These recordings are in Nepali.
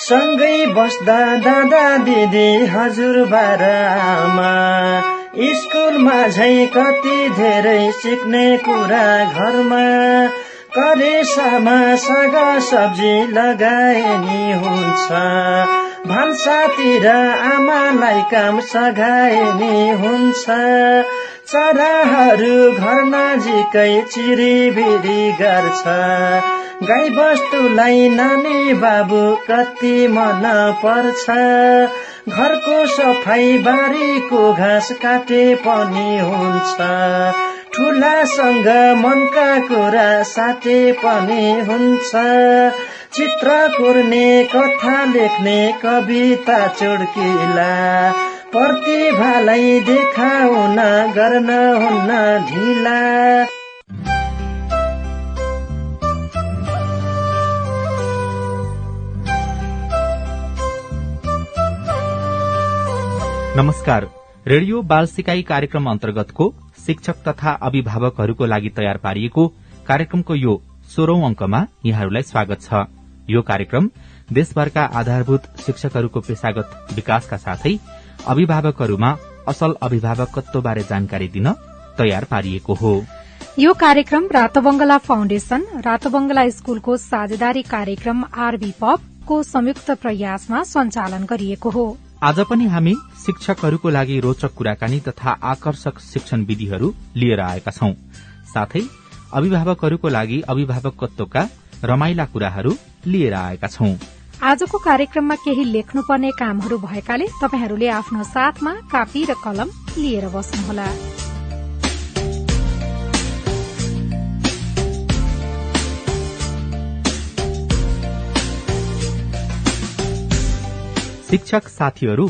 सँगै बस्दा दादा दिदी हजुरबा र आमा, स्कुलमा झै कति धेरै सिक्ने कुरा घरमा, करेसामा सागा सब्जी लगाए नि हुन्छ, भान्सातिर आमालाई काम सघाए नि हुन्छ, चराहरू घर नजिकै चिरिबिरी गर्छ, गाई बस्तुलाई नानी बाबु कति मन पर्छ, घरको सफाई बारीको घाँस काटे पनि हुन्छ, ठुलासँग मनका कुरा साटे पनि हुन्छ, चित्र कोर्ने कथा लेख्ने कविता चुड्किला, प्रतिभालाई देखाउन गर्न हुन्न ढिला। नमस्कार। रेडियो बाल सिकाई कार्यक्रम अन्तर्गतको शिक्षक तथा अभिभावकहरूको लागि तयार पारिएको कार्यक्रमको यो 16औं अंकमा यहाँहरूलाई स्वागत छ। यो कार्यक्रम देशभरका आधारभूत शिक्षकहरूको पेशागत विकासका साथै अभिभावकहरूमा असल अभिभावकत्वबारे जानकारी दिन तयार पारिएको हो। यो कार्यक्रम रातोबंगला फाउन्डेशन, रातोबंगला स्कूलको साझेदारी कार्यक्रम आरबी पप को संयुक्त प्रयासमा सञ्चालन गरिएको हो। आज पनि हामी शिक्षकहरूको लागि रोचक कुराकानी तथा आकर्षक शिक्षण विधिहरू लिएर आएका छौं। साथै अभिभावकहरूको लागि अभिभावकत्वका रमाइला कुराहरू लिएर आएका छौं। आजको कार्यक्रममा केही लेख्नुपर्ने कामहरू भएकाले तपाईहरूले आफ्नो साथमा कापी र कलम लिएर बस्नुहोला। शिक्षक साथीहरू,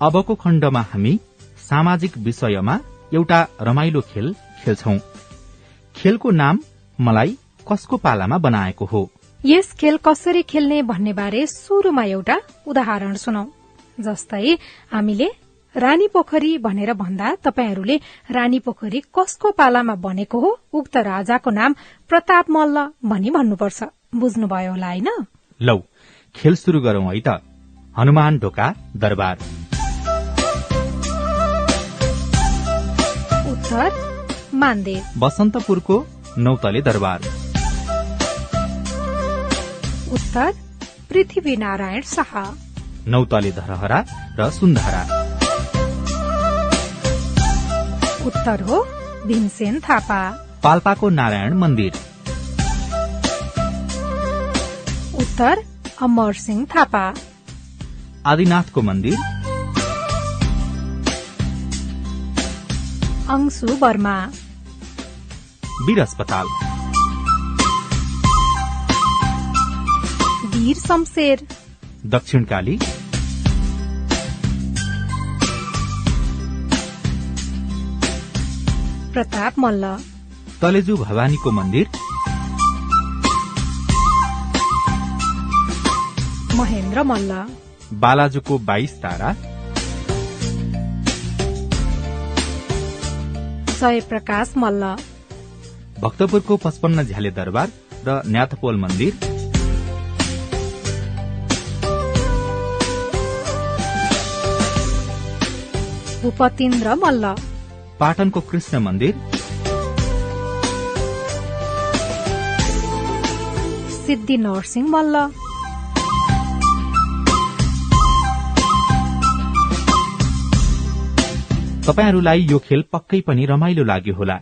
अबको खण्डमा हामी सामाजिक विषयमा एउटा रमाइलो खेल खेल्छौं। खेलको नाम मलाई कसको पालामा बनाएको हो। यस खेल कसरी खेल्ने भन्ने बारे सुरुमा एउटा उदाहरण सुनौ। जस्तै हामीले रानी पोखरी भनेर भन्दा तपाईहरूले रानी पोखरी कसको पालामा बनेको हो, उक्त राजाको नाम प्रताप मल्ल भनी भन्नुपर्छ। बुझ्नुभयो होला हैन? लौ खेल सुरु गरौं है त। हनुमान ढोका दरबार। उत्तर मानदेव। बसन्तपुरको नौतले दरबार। उत्तर पृथ्वीनारायण शाह। नौतले धरहरा र सुन्धरा। उत्तर हो भीमसेन थापा। पाल्पाको नारायण मन्दिर। उत्तर अमर सिंह थापा। आदिनाथको मन्दिर। अंशु वर्मा। वीर अस्पताल। वीर शमशेर। दक्षिणकाली। प्रताप मल्ल। तलेजु भवानीको मन्दिर। महेन्द्र मल्ल। बालाजुको 22 तारा। जय प्रकाश मल्ल। भक्तपुरको 55 झ्याले दरबार र न्याथपोल मन्दिर। भूपतिन्द्र मल्ल। पाटनको कृष्ण मन्दिर। सिद्धि नरसिंह मल्ल। तपाईहरूलाई यो खेल पक्कै पनि रमाइलो लाग्यो होला।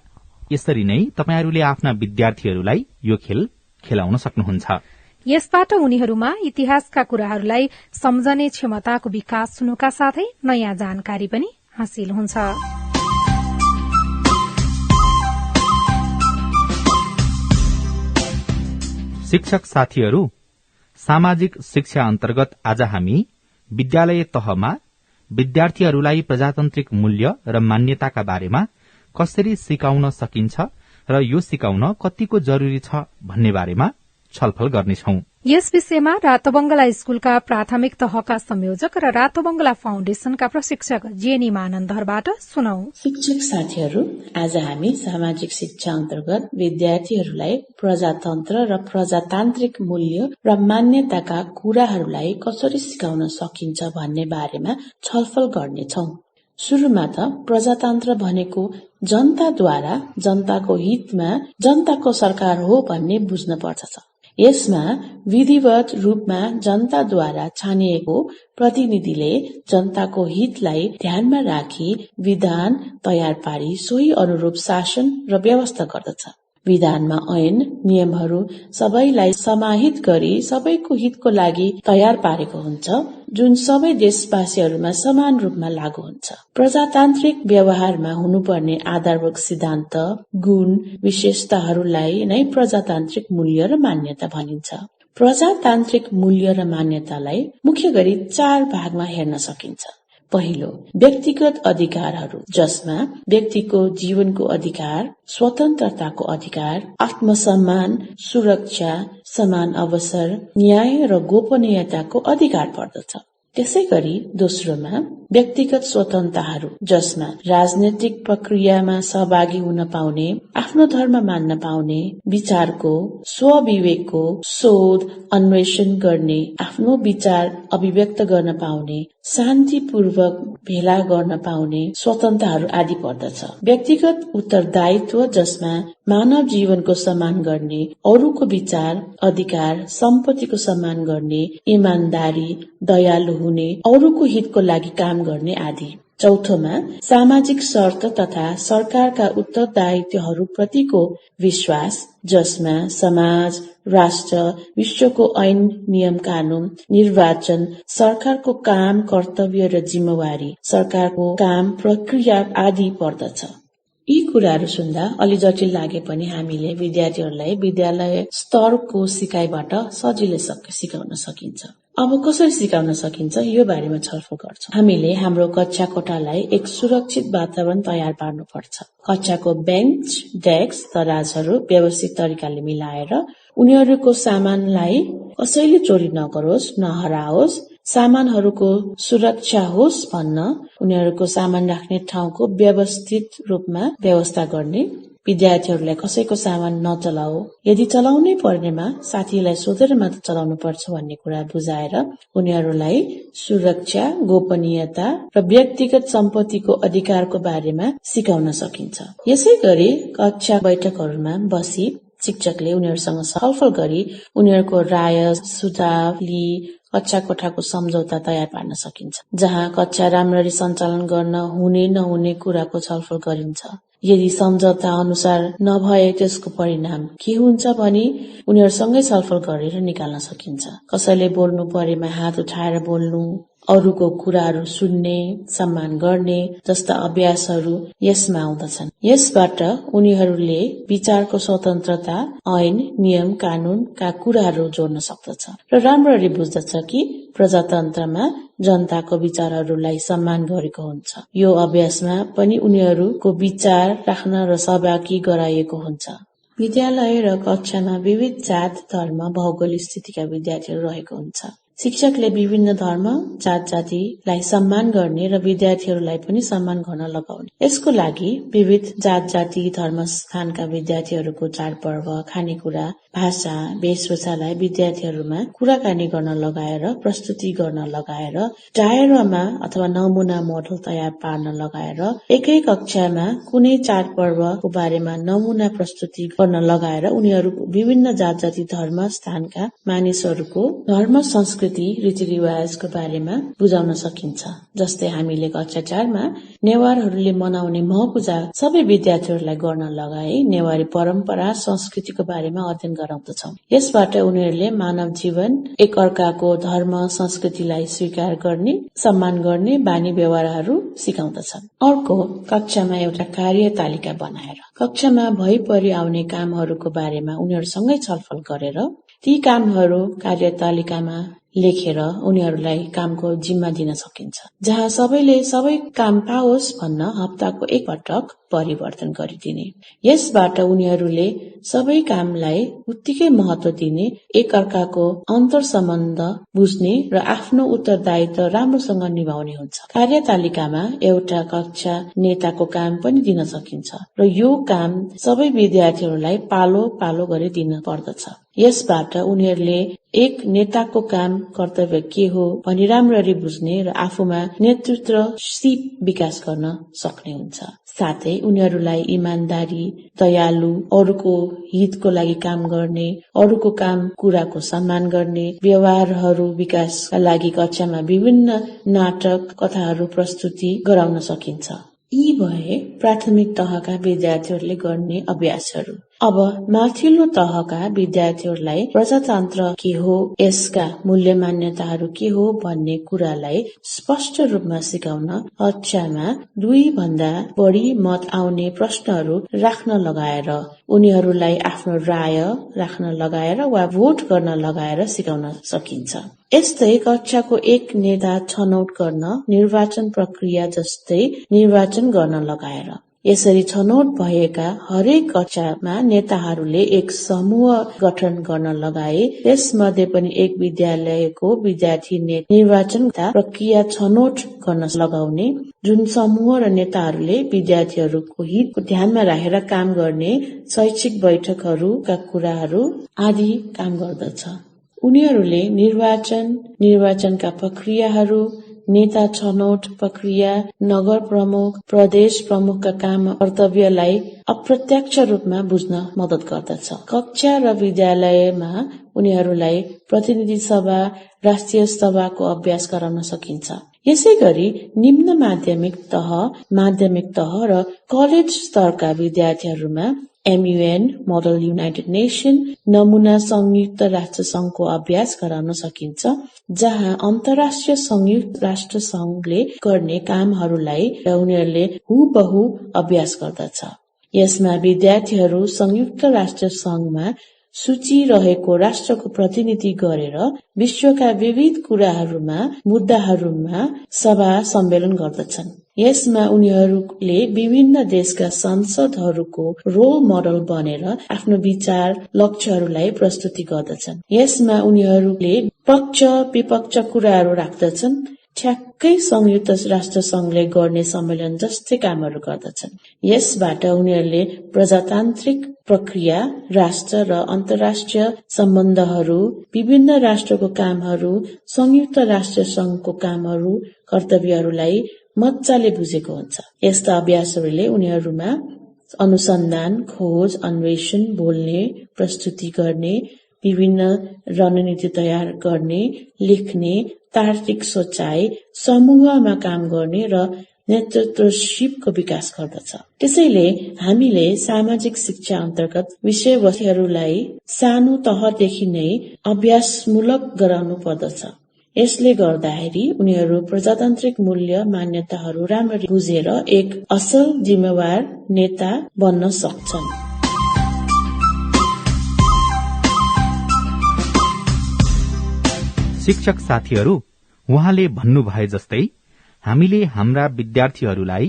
यसरी नै तपाईहरूले आफ्ना विद्यार्थीहरूलाई यो खेल खेलाउन सक्नुहुन्छ। यसबाट उनीहरूमा इतिहासका कुराहरूलाई सम्झने क्षमताको विकास हुनुका साथै नयाँ जानकारी पनि हासिल हुन्छ। शिक्षक साथीहरू, सामाजिक शिक्षा अन्तर्गत आज हामी विद्यालय तहमा विद्यार्थीहरूलाई प्रजातान्त्रिक मूल्य र मान्यताका बारेमा कसरी सिकाउन सकिन्छ र यो सिकाउन कतिको जरूरी छ भन्ने बारेमा छलफल गर्नेछौं। यस विषयमा रातोबंगला स्कूलका प्राथमिक तहका संयोजक र रातोबंगला फाउन्डेशनका प्रशिक्षक जेनी मानन्दरबाट सुनौ। शिक्षक साथीहरू, आज हामी सामाजिक शिक्षा अन्तर्गत विद्यार्थीहरूलाई प्रजातन्त्र र प्रजातान्त्रिक मूल्य र मान्यताका कुराहरूलाई कसरी सिकाउन सकिन्छ भन्ने बारेमा छलफल गर्नेछौं। सुरुमा त प्रजातन्त्र भनेको जनताद्वारा जनताको हितमा जनताको सरकार हो भन्ने बुझ्न पर्दछ। यसमा विधिवत रूपमा जनताद्वारा छानिएको प्रतिनिधिले जनताको हितलाई ध्यानमा राखी विधान तयार पारी सोही अनुरूप शासन र व्यवस्था गर्दछ। विधानमा ऐन नियमहरू सबैलाई समाहित गरी सबैको हितको लागि तयार पारेको हुन्छ, जुन सबै देशवासीहरूमा समान रूपमा लागू हुन्छ। प्रजातान्त्रिक व्यवहारमा हुनुपर्ने आधारभूत सिद्धान्त, गुण, विशेषताहरूलाई नै प्रजातान्त्रिक मूल्य र मान्यता भनिन्छ। प्रजातान्त्रिक मूल्य र मान्यतालाई मुख्य गरी 4 भागमा हेर्न सकिन्छ। पहिलो, व्यक्तिगत अधिकारहरू, जसमा व्यक्तिको जीवनको अधिकार, स्वतन्त्रताको अधिकार, आत्मसम्मान, सुरक्षा, समान अवसर, न्याय र गोपनीयताको अधिकार पर्दछ। त्यसै गरी दोस्रोमा व्यक्तिगत स्वतन्त्रताहरू, जसमा राजनैतिक प्रक्रियामा सहभागी हुन पाउने, आफ्नो धर्म मान्न पाउने, विचारको, स्वविवेकको शोध अन्वेषण गर्ने, आफ्नो विचार अभिव्यक्त गर्न पाउने, शान्तिपूर्वक भेला गर्न पाउने स्वतन्त्रताहरू आदि पर्दछ। व्यक्तिगत उत्तरदायित्व, जसमा मानव जीवनको सम्मान गर्ने, अरूको विचार, अधिकार, सम्पत्तिको सम्मान गर्ने, इमानदारी, दयालु हुने, अरूको हितको लागि काम गर्ने आदि। चौथोमा सामाजिक शर्त तथा सरकारका उत्तरदायित्वहरू प्रतिको विश्वास, जसमा समाज, राष्ट्र, विश्वको ऐन नियम कानून, निर्वाचन, सरकारको काम, कर्तव्य र जिम्मेवारी, सरकारको काम, प्रक्रिया आदि पर्दछ। यी कुराहरू सुन्दा अलि जटिल लागे पनि हामीले विद्यार्थीहरूलाई विद्यालय स्तरको सिकाइबाट सजिलै सिकाउन सकिन्छ। अब कसरी सिकाउन सकिन्छ यो बारेमा छलफल गर्छौं। हामीले हाम्रो कक्षा कोठालाई एक सुरक्षित वातावरण तयार पार्नुपर्छ। कक्षाको बेन्च, डेस्क, तराजहरू व्यवस्थित तरिकाले मिलाएर उनीहरूको सामानलाई कसैले चोरी नगरोस्, नहराओस्, सामानहरूको सुरक्षा होस् भन्न उनीहरूको सामान राख्ने ठाउँको व्यवस्थित रूपमा व्यवस्था गर्ने, विद्यार्थीहरूलाई कसैको सामान नचलाओ, यदि चलाउनै पर्नेमा साथीलाई सोधेर मात्र चलाउनु पर्छ भन्ने कुरा बुझाएर उनीहरूलाई सुरक्षा, गोपनीयता र व्यक्तिगत सम्पत्तिको अधिकारको बारेमा सिकाउन सकिन्छ। यसै गरी कक्षा बैठकहरूमा बसी शिक्षकले उनीहरूसँग छलफल गरी उनीहरूको राय सुझाव लिई कक्षा कोठाको सम्झौता तयार पार्न सकिन्छ, जहाँ कक्षा राम्ररी सञ्चालन गर्न हुने नहुने कुराको छलफल गरिन्छ। यदि सम्झौता अनुसार नभए त्यसको परिणाम के हुन्छ भनी उनीहरूसँगै छलफल गरेर निकाल्न सकिन्छ। कसैले बोल्नु परेमा हात उठाएर बोल्नु, अरूको कुराहरू सुन्ने, सम्मान गर्ने जस्ता अभ्यासहरू यसमा आउँदछन्। यसबाट उनीहरूले विचारको स्वतन्त्रता, ऐन, नियम, कानूनका कुराहरू जोड्न सक्दछ र राम्ररी बुझ्दछ कि प्रजातन्त्रमा जनताको विचारहरूलाई सम्मान गरेको हुन्छ। यो अभ्यासमा पनि उनीहरूको विचार राख्न र सहभागी गराइएको हुन्छ। विद्यालय र कक्षामा विविध जात, धर्म, भौगोलिक स्थितिका विद्यार्थीहरू रहेको हुन्छ। शिक्षकले विभिन्न धर्म, जात जातिलाई सम्मान गर्ने र विद्यार्थीहरूलाई पनि सम्मान गर्न लगाउने। यसको लागि विविध जात जाति, धर्म स्थानका विद्यार्थीहरूको चाडपर्व, खानेकुरा, भाषा, वेशभूषालाई विद्यार्थीहरूमा कुराकानी गर्न लगाएर, प्रस्तुति गर्न लगाएर, डायरामा अथवा नमुना मोडल तयार पार्न लगाएर, एकै कक्षामा कुनै चाडपर्वको बारेमा नमुना प्रस्तुति गर्न लगाएर उनीहरू विभिन्न जात जाति, धर्म स्थानका मानिसहरूको धर्म, संस्कृति, रीतिरिवाजको बारेमा बुझाउन सकिन्छ। जस्तै हामीले कक्षा 4 मा नेवारहरूले मनाउने महपूजा सबै विद्यार्थीहरूलाई गर्न लगाए नेवारी परम्परा, संस्कृतिको बारेमा अध्ययन गराउँदछौं। यसबाट उनीहरूले मानव जीवन, एक अर्काको धर्म, संस्कृतिलाई स्वीकार गर्ने, सम्मान गर्ने बानी व्यवहारहरू सिकाउँदछन्। अर्को, कक्षामा एउटा कार्यतालिका बनाएर कक्षामा भइपरि आउने कामहरूको बारेमा उनीहरूसँगै छलफल गरेर ती कामहरू कार्यतालिकामा लेखेर उनीहरूलाई कामको जिम्मा दिन सकिन्छ। जहाँ सबैले सबै काम पाओस् भन्न हप्ताको एक पटक परिवर्तन गरिदिने। यसबाट उनीहरूले सबै कामलाई उत्तिकै महत्व दिने, एक अर्काको अन्तर सम्बन्ध बुझ्ने र आफ्नो उत्तरदायित्व राम्रोसँग निभाउने हुन्छ। कार्यतालिकामा एउटा कक्षा नेताको काम पनि दिन सकिन्छ र यो काम सबै विद्यार्थीहरूलाई पालो पालो गरी दिन पर्दछ। यसबाट उनीहरूले एक नेताको काम कर्तव्य के हो भनी राम्ररी बुझ्ने र आफूमा नेतृत्व सिप विकास गर्न सक्ने हुन्छ। साथै उनीहरूलाई इमानदारी, दयालु, अरूको हितको लागि काम गर्ने, अरूको काम कुराको सम्मान गर्ने व्यवहारहरू विकासका लागि कक्षामा विभिन्न नाटक, कथाहरू प्रस्तुति गराउन सकिन्छ। यी भए प्राथमिक तहका विद्यार्थीहरूले गर्ने अभ्यासहरू। अब माथिल्लो तहका विद्यार्थीहरूलाई प्रजातन्त्र के हो, यसका मूल्य मान्यताहरू के हो भन्ने कुरालाई स्पष्ट रूपमा सिकाउन कक्षामा 2 भन्दा बढी मत आउने प्रश्नहरू राख्न लगाएर, उनीहरूलाई आफ्नो राय राख्न लगाएर वा भोट गर्न लगाएर सिकाउन सकिन्छ। यस्तै कक्षाको एक नेता छनौट गर्न निर्वाचन प्रक्रिया जस्तै निर्वाचन गर्न लगाएर। यसरी छनौट भएका हरेक कक्षामा नेताहरूले एक समूह गठन गर्न लगाए। त्यसमध्ये पनि एक विद्यालयको विद्यार्थी निर्वाचन प्रक्रिया छनौट गर्न लगाउने, जुन समूह र नेताहरूले विद्यार्थीहरूको हितको ध्यानमा राखेर काम गर्ने शैक्षिक बैठकहरूका कुराहरू आदि काम गर्दछ। उनीहरूले निर्वाचनका प्रक्रियाहरू, नेता छनौट प्रक्रिया, नगर प्रमुख, प्रदेश प्रमुखका काम कर्तव्यलाई अप्रत्यक्ष रूपमा बुझ्न मद्दत गर्दछ। कक्षा र विद्यालयमा उनीहरूलाई प्रतिनिधि सभा, राष्ट्रिय सभाको अभ्यास गराउन सकिन्छ। यसै गरी निम्न माध्यमिक तह र कलेज स्तरका विद्यार्थीहरूमा MUN मोडल युनाइटेड नेसन नमुना संयुक्त राष्ट्र संघको अभ्यास गराउन सकिन्छ, जहाँ अन्तर्राष्ट्रिय संयुक्त राष्ट्र संघले गर्ने कामहरूलाई उनीहरूले हुबहु अभ्यास गर्दछ। यसमा विद्यार्थीहरू संयुक्त राष्ट्र संघमा सूची रहेको राष्ट्रको प्रतिनिधि गरेर विश्वका विविध मुद्दाहरूमा सभा सम्मेलन गर्दछन्। यसमा उनीहरूले विभिन्न देशका संसदहरूको रोल मोडल बनेर आफ्नो विचार, लक्ष्यहरूलाई प्रस्तुति गर्दछन्। यसमा उनीहरूले पक्ष विपक्ष कुराहरू राख्दछन्। ठ्याक्कै संयुक्त राष्ट्र संघले गर्ने सम्मेलन जस्तै कामहरू गर्दछन्। यसबाट उनीहरूले प्रजातान्त्रिक प्रक्रिया, राष्ट्र र अन्तर्राष्ट्रिय सम्बन्धहरू, विभिन्न राष्ट्रको कामहरू, संयुक्त राष्ट्र संघको कामहरू, कर्तव्यहरूलाई मजाले बुझेको हुन्छ। यस्ता अभ्यासहरूले उनीहरूमा अनुसन्धान, खोज, अन्वेषण, बोल्ने, प्रस्तुति गर्ने, विभिन्न रणनीति तयार गर्ने, लेख्ने, तार्किक सोचाइ, समूहमा काम गर्ने र नेतृत्वशिपको विकास गर्दछ। त्यसैले हामीले सामाजिक शिक्षा अन्तर्गत विषयवस्तुहरूलाई सानो तहदेखि नै अभ्यासमूलक गराउनु पर्दछ। यसले गर्दाखेरि उनीहरू प्रजातान्त्रिक मूल्य मान्यताहरू राम्ररी बुझेर एक असल जिम्मेवार नेता बन्न सक्छन्। शिक्षक साथीहरू, उहाँले भन्नुभए जस्तै हामीले हाम्रा विद्यार्थीहरूलाई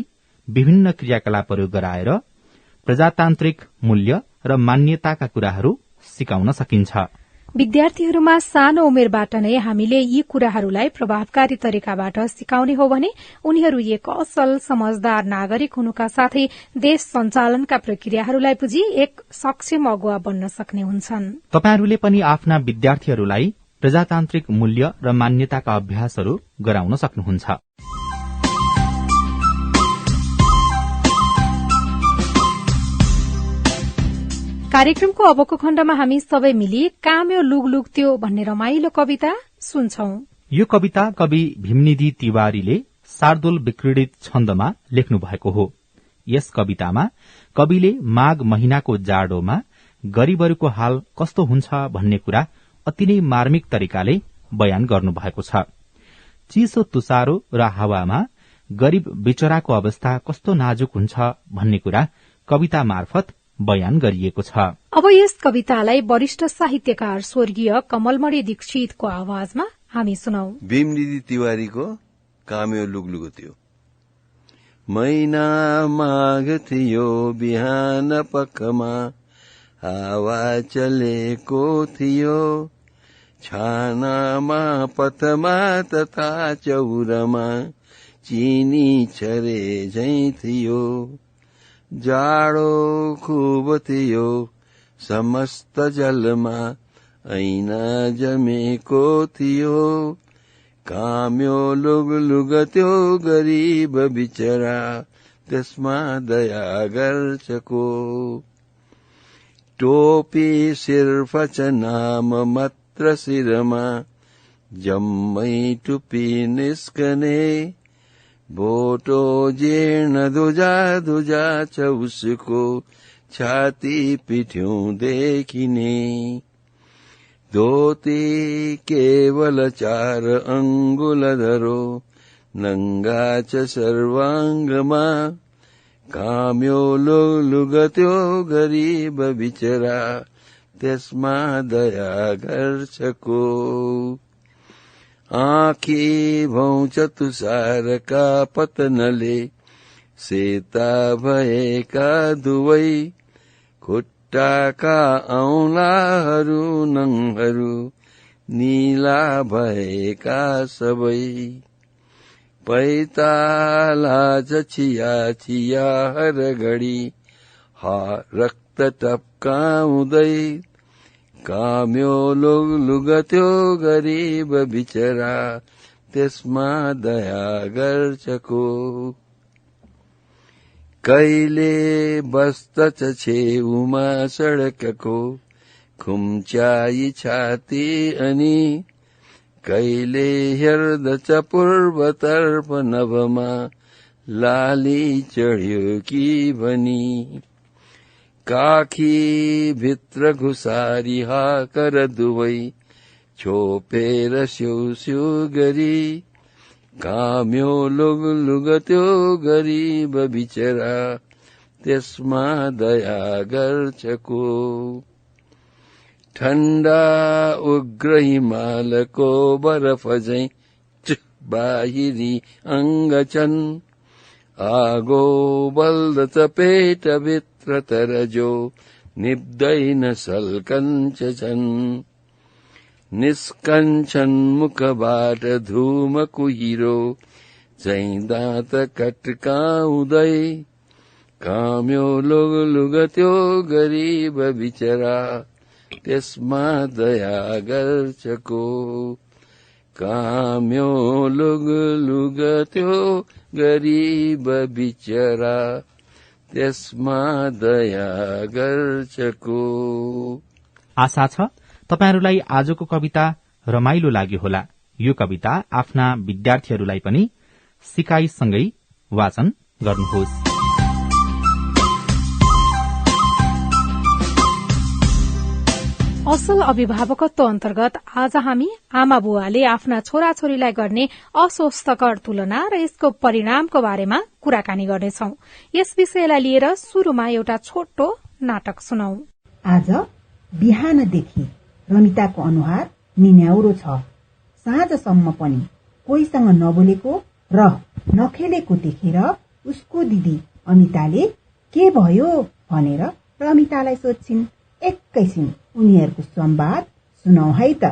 विभिन्न क्रियाकलापहरू गराएर प्रजातान्त्रिक मूल्य र मान्यताका कुराहरू सिकाउन सकिन्छ। विद्यार्थीहरूमा सानो उमेरबाट नै हामीले यी कुराहरूलाई प्रभावकारी तरिकाबाट सिकाउने हो भने उनीहरू एक असल समझदार नागरिक हुनुका साथै देश सञ्चालनका प्रक्रियाहरूलाई बुझी एक सक्षम अगुवा बन्न सक्ने हुन्छन्। तपाईहरूले पनि आफ्ना विद्यार्थीहरूलाई प्रजातान्त्रिक मूल्य र मान्यताका अभ्यासहरू गराउन सक्नुहुन्छ। कार्यक्रमको अबको खण्डमा हामी सबै मिली काम्यो लुगलुग्थ्यो भन्ने रमाइलो कविता सुन्छौं। यो कविता कवि भीमनिधि तिवारीले शार्दूल विक्रीडित छन्दमा लेख्नु भएको हो। यस कवितामा कविले माघ महिनाको जाडोमा गरीबहरूको हाल कस्तो हुन्छ भन्ने कुरा अति नै मार्मिक तरिकाले बयान गर्नुभएको छ। चिसो तुषारो र हावामा गरीब बिचराको अवस्था कस्तो नाजुक हुन्छ भन्ने कुरा कविता मार्फत बयान गरिएको छ। अब यस कवितालाई वरिष्ठ साहित्यकार स्वर्गीय कमलमणि दीक्षितको आवाजमा हामी सुनौ। भीमनिधि तिवारीको काम्यो लुगलुगो थियो। महिना माघ थियो बिहान पखमा हावा चलेको थियो छानामा पथमा तथा चौरमा चिनी छरे झै थियो जाडो खुब थियो समस्त जलमा ऐना जमेको थियो काम्यो लुगलुग त्यो गरीब बिचरा त्यसमा दया गर्छको टोपी सिर्फ छ नाम मात्र शिरमा जम्मै टुपी निस्कने भोटो जीर्ण धुजा धुजा छ उसको छाती पिठ्यौं देखिने धोती केवल 4 अंगुल धरो नंगा छ सर्वांगमा काम्यो लुगलुग त्यो गरीब बिचरा त्यसमा दया गर्छको आँखी भौंछ तुषारका पतनले सेता भएका दुवै खुट्टाका औंलाहरू नङहरू नीला भएका सबै पैताला छिया छिया हर घडी रक्त टपकाउँदै काम्यो लुगलुग त्यो गरीब बिचरा त्यसमा दया गर्छको कहिले बस्दछ छेउमा सडकको खुम्च्याई छाती अनि कहिले हेर्दछ पूर्वतर्फ नभमा लाली चढ्यो कि भनी काखी भित्र घुसारी हाकर दुवै छोपेर स्यौ स्यौ गरी काम्यो लुगलुग त्यो गरीब बिचरा त्यसमा दया गर्छको ठण्डा उग्र हिमालको बरफ झै बाहिरी अङ्ग छन् आगो बल्दछ पेटभित्र तर जो निप्दैन सल्कन्छ छन् निस्कन्छन् मुखबाट धूम कुहिरो झै दाँत कट्काउँदै काम्यो लुगलुग त्यो गरीब बिचरा त्यसमा दया गर्छको काम्यो लुगलुग त्यो गरीब बिचरा त्यसमा दया गर्छको। आशा छ तपाईहरूलाई आजको कविता रमाइलो लाग्यो होला। यो कविता आफ्ना विद्यार्थीहरूलाई पनि सिकाइसँगै वाचन गर्नुहोस्। असल अभिभावकत्व अन्तर्गत आज हामी आमा बुवाले आफ्ना छोराछोरीलाई गर्ने अस्वस्थकर तुलना र यसको परिणामको बारेमा कुराकानी गर्नेछौं। यस विषयलाई लिएर शुरूमा एउटा छोटो नाटक सुनौ। आज बिहानदेखि रमिताको अनुहार निन्याउरो छ। साँझसम्म पनि कोहीसँग नबोलेको र नखेलेको देखेर उसको दिदी अमिताले के भयो भनेर रमितालाई सोध्छिन्। एकैछिन उनीहरूको संवाद सुनौ है त।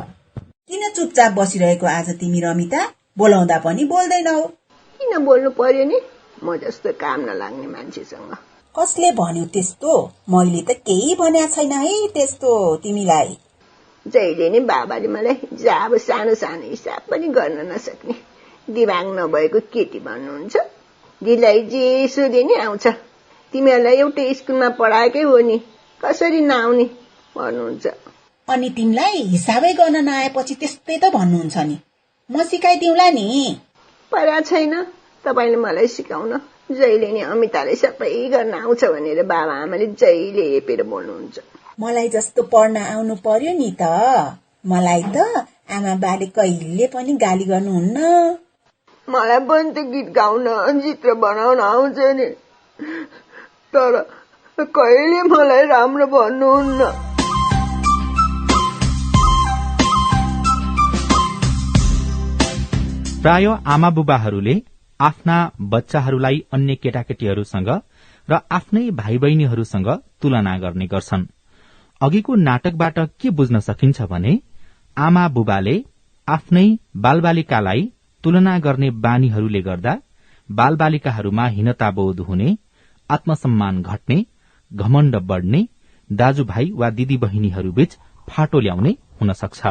किन चुपचाप बसिरहेको आज तिमी रमिता? बोलाउँदा पनि बोल्दैनौ। किन बोल्नु पर्यो नि? म जस्तो काम नलाग्ने मान्छेसँग। कसले भन्यो त्यस्तो? मैले त केही भन्या छैन है त्यस्तो तिमीलाई। जहिले नै बाबाले मलाई हिसाब सानो सानो हिसाब पनि गर्न नसक्ने दिमाग नभएको केटी भन्नुहुन्छ। दिलाई जे सोधे नि आउँछ। तिमीहरूलाई एउटै स्कुलमा पढाएकै हो नि, कसरी नआउने भन्नुहुन्छ। अनि तिमीलाई हिसाबै गर्न नआएपछि त्यस्तै त भन्नुहुन्छ नि। म सिकाइदिउँला नि। परा छैन तपाईँले मलाई सिकाउन। जहिले नि अमिताले सबै गर्न आउँछ भनेर बाबा आमाले जहिले हेपेर बोल्नुहुन्छ। मलाई जस्तो पढ्न आउनु पर्यो नि त। मलाई त आमा बाले कहिले पनि गाली गर्नुहुन्न। मलाई पनि त गीत गाउन चित्र बनाउन आउँछ नि, तर कहिले मलाई राम्रो भन्नुहुन्न। प्राय आमा बुबाहरूले आफ्ना बच्चाहरूलाई अन्य केटाकेटीहरूसँग र आफ्नै भाइ बहिनीहरूसँग तुलना गर्ने गर्छन्। अघिको नाटकबाट के बुझ्न सकिन्छ भने आमा बुबाले आफ्नै बालबालिकालाई तुलना गर्ने बानीहरूले गर्दा बालबालिकाहरूमा हीनताबोध हुने, आत्मसम्मान घट्ने, घमण्ड बढ्ने, दाजुभाइ वा दिदी बहिनीहरूबीच फाटो ल्याउने हुन सक्छ।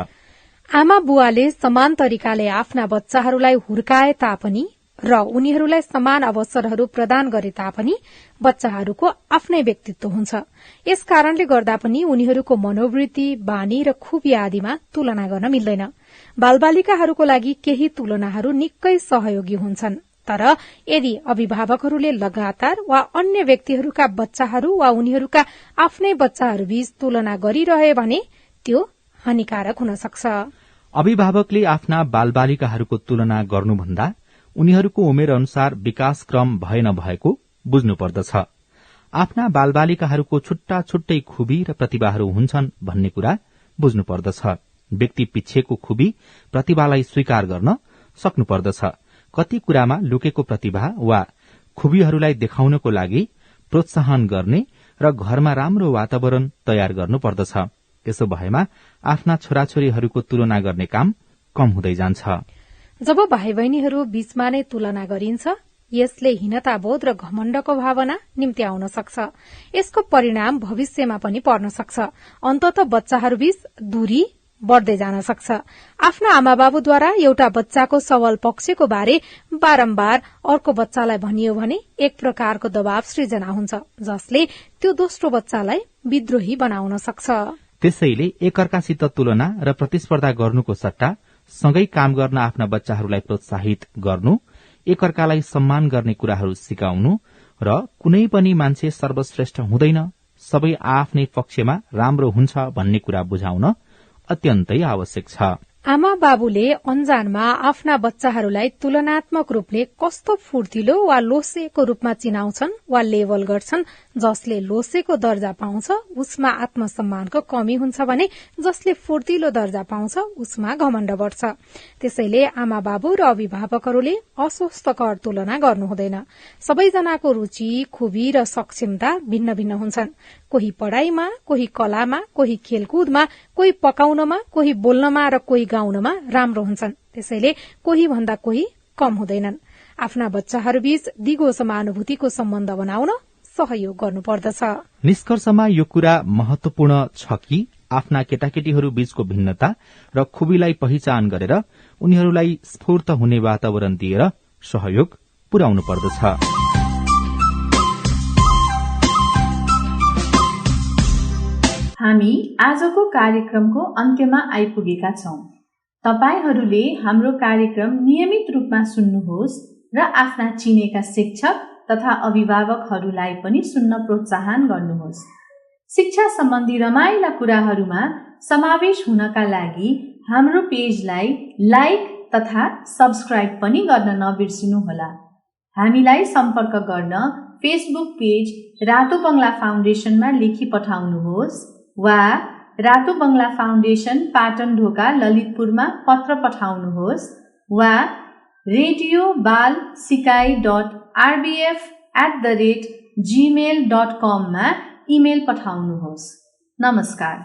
आमा बुवाले समान तरिकाले आफ्ना बच्चाहरूलाई हुर्काए तापनि र उनीहरूलाई समान अवसरहरू प्रदान गरे तापनि बच्चाहरूको आफ्नै व्यक्तित्व हुन्छ। यस कारणले गर्दा पनि उनीहरूको मनोवृत्ति, बानी र खुबी आदिमा तुलना गर्न मिल्दैन। बालबालिकाहरूको लागि केही तुलनाहरू निकै सहयोगी हुन्छन्, तर यदि अभिभावकहरूले लगातार वा अन्य व्यक्तिहरूका बच्चाहरू वा उनीहरूका आफ्नै बच्चाहरूबीच तुलना गरिरहे भने त्यो हानिकारक हुन सक्छ। अभिभावकले आफ्ना बालबालिकाहरूको तुलना गर्नुभन्दा उनीहरूको उमेर अनुसार विकास क्रम भए नभएको बुझ्नुपर्दछ। आफ्ना बालबालिकाहरूको छुट्टा छुट्टै खुबी र प्रतिभाहरू हुन्छन् भन्ने कुरा बुझ्नुपर्दछ। व्यक्ति पिच्छेको खुबी प्रतिभालाई स्वीकार गर्न सक्नुपर्दछ। कति कुरामा लुकेको प्रतिभा वा खुबीहरूलाई देखाउनको लागि प्रोत्साहन गर्ने र घरमा राम्रो वातावरण तयार गर्नुपर्दछ। त्यसो भएमा आफ्ना छोराछोरीहरूको तुलना गर्ने काम कम हुँदै जान्छ। जब भाइ बहिनीहरू बीचमा नै तुलना गरिन्छ, यसले हीनताबोध र घमण्डको भावना निम्ति आउन सक्छ। यसको परिणाम भविष्यमा पनि पर्न सक्छ। अन्ततः बच्चाहरूबीच दूरी बढ़दै जान सक्छ। आफ्ना आमा बाबुद्वारा एउटा बच्चाको सबल पक्षको बारे बारम्बार अर्को बच्चालाई भनियो भने एक प्रकारको दबाव सृजना हुन्छ, जसले त्यो दोस्रो बच्चालाई विद्रोही बनाउन सक्छ। त्यसैले एकअर्कासित तुलना र प्रतिस्पर्धा गर्नुको सट्टा सँगै काम गर्न आफ्ना बच्चाहरूलाई प्रोत्साहित गर्नु, एकअर्कालाई सम्मान गर्ने कुराहरू सिकाउनु र कुनै पनि मान्छे सर्वश्रेष्ठ हुँदैन, सबै आफ्नै पक्षमा राम्रो हुन्छ भन्ने कुरा बुझाउन अत्यन्तै आवश्यक छ। आमा बाबुले अन्जानमा आफ्ना बच्चाहरूलाई तुलनात्मक रूपले कस्तो फुर्तिलो वा लोसेको रूपमा चिनाउँछन् वा लेबल गर्छन्। जसले लोसेको दर्जा पाउँछ उसमा आत्मसम्मानको कमी हुन्छ भने जसले फुर्तिलो दर्जा पाउँछ उसमा घमण्ड बढ्छ। त्यसैले आमा बाबु र अभिभावकहरूले अस्वस्थकर तुलना गर्नु हुँदैन। सबैजनाको रुचि, खुबी र सक्षमता भिन्न भिन्न हुन्छन्। कोही पढ़ाईमा, कोही कलामा, कोही खेलकुदमा, कोही पकाउनमा, कोही बोल्नमा र कोही गाउनमा राम्रो हुन्छन्। त्यसैले कोही भन्दा कोही कम हुँदैनन्। आफ्ना बच्चाहरूबीच दिगो समानुभूतिको सम्बन्ध बनाउन सहयोग गर्नुपर्दछ। निष्कर्षमा यो कुरा महत्वपूर्ण छ कि आफ्ना केटाकेटीहरू बीचको भिन्नता र खुबीलाई पहिचान गरेर उनीहरूलाई स्फूर्त हुने वातावरण दिएर सहयोग पुर्याउनु पर्दछ। हामी आजको कार्यक्रमको अन्त्यमा आइपुगेका छौं। तपाईहरूले हाम्रो कार्यक्रम नियमित रूपमा सुन्नुहोस् र आफ्ना चिनेका शिक्षक तथा अभिभावकहरूलाई पनि सुन्न प्रोत्साहन गर्नुहोस्। शिक्षा सम्बन्धी रमाइला कुराहरूमा समावेश हुनका लागि हाम्रो पेजलाई लाइक तथा सब्स्क्राइब पनि गर्न नबिर्सिनुहोला। हामीलाई सम्पर्क गर्न फेसबुक पेज रातो बंगला फाउन्डेशनमा लेखी पठाउनुहोस् वा रातो बंगला फाउन्डेशन पाटन ढोका ललितपुरमा पत्र पठाउनुहोस् वा radiobalsikai.rbf@gmail.com मा इमेल पठाउनुहोस्। नमस्कार।